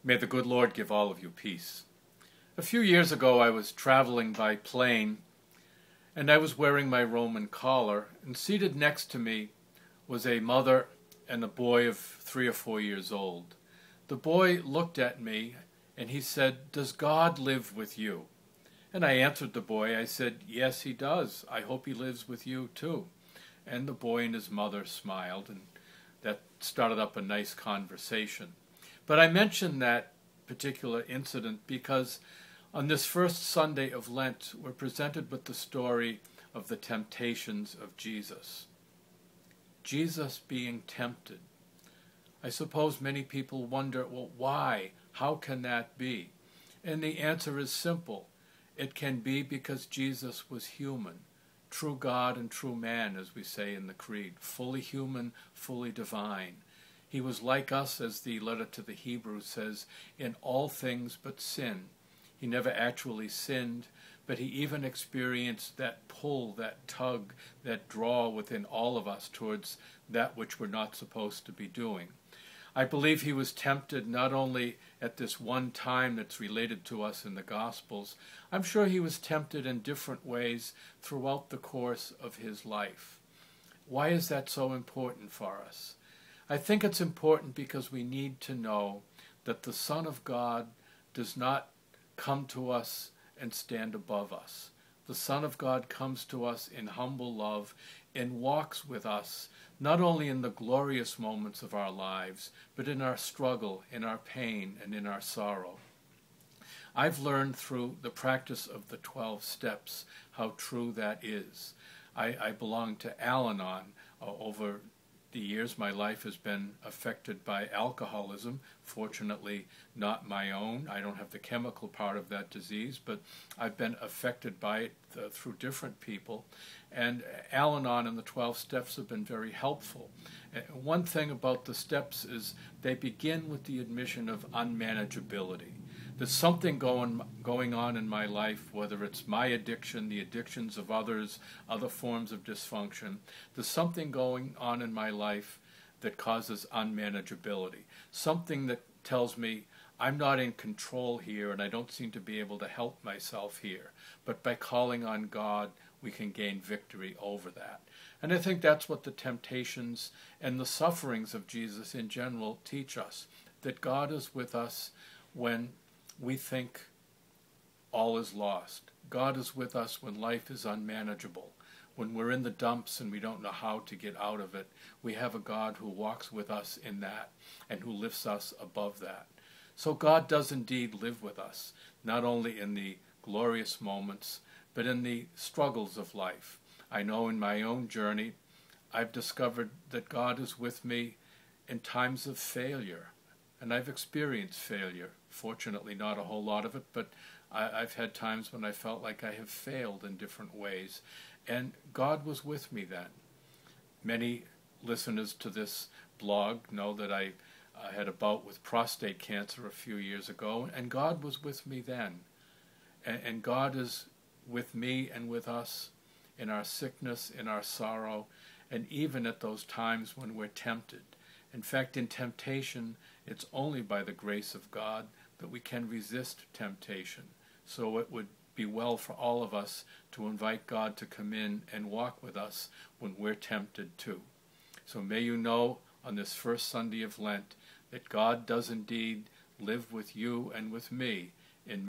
May the good Lord give all of you peace. A few years ago I was traveling by plane and I was wearing my Roman collar, and seated next to me was a mother and a boy of 3 or 4 years old. The boy looked at me and he said, "Does God live with you?" And I answered the boy, I said, "Yes, he does. I hope he lives with you too." And the boy and his mother smiled, and that started up a nice conversation. But I mentioned that particular incident because on this first Sunday of Lent, we're presented with the story of the temptations of Jesus. Jesus being tempted. I suppose many people wonder, well, why? How can that be? And the answer is simple. It can be because Jesus was human, true God and true man, as we say in the Creed, fully human, fully divine. He was like us, as the letter to the Hebrews says, in all things but sin. He never actually sinned, but he even experienced that pull, that tug, that draw within all of us towards that which we're not supposed to be doing. I believe he was tempted not only at this one time that's related to us in the Gospels. I'm sure he was tempted in different ways throughout the course of his life. Why is that so important for us? I think it's important because we need to know that the Son of God does not come to us and stand above us. The Son of God comes to us in humble love and walks with us, not only in the glorious moments of our lives, but in our struggle, in our pain, and in our sorrow. I've learned through the practice of the 12 steps how true that is. I belong to Al-Anon. Over the years, my life has been affected by alcoholism. Fortunately, not my own. I don't have the chemical part of that disease, but I've been affected by it through different people. And Al-Anon and the 12 steps have been very helpful. One thing about the steps is they begin with the admission of unmanageability. There's something going on in my life, whether it's my addiction, the addictions of others, other forms of dysfunction. There's something going on in my life that causes unmanageability. Something that tells me I'm not in control here and I don't seem to be able to help myself here. But by calling on God, we can gain victory over that. And I think that's what the temptations and the sufferings of Jesus in general teach us, that God is with us when we think all is lost. God is with us when life is unmanageable. When we're in the dumps and we don't know how to get out of it, we have a God who walks with us in that and who lifts us above that. So God does indeed live with us, not only in the glorious moments, but in the struggles of life. I know in my own journey, I've discovered that God is with me in times of failure. And I've experienced failure. Fortunately, not a whole lot of it, but I've had times when I felt like I have failed in different ways. And God was with me then. Many listeners to this blog know that I had a bout with prostate cancer a few years ago, and God was with me then. And God is with me and with us in our sickness, in our sorrow, and even at those times when we're tempted. In fact, in temptation, it's only by the grace of God that we can resist temptation. So it would be well for all of us to invite God to come in and walk with us when we're tempted too. So may you know on this first Sunday of Lent that God does indeed live with you and with me,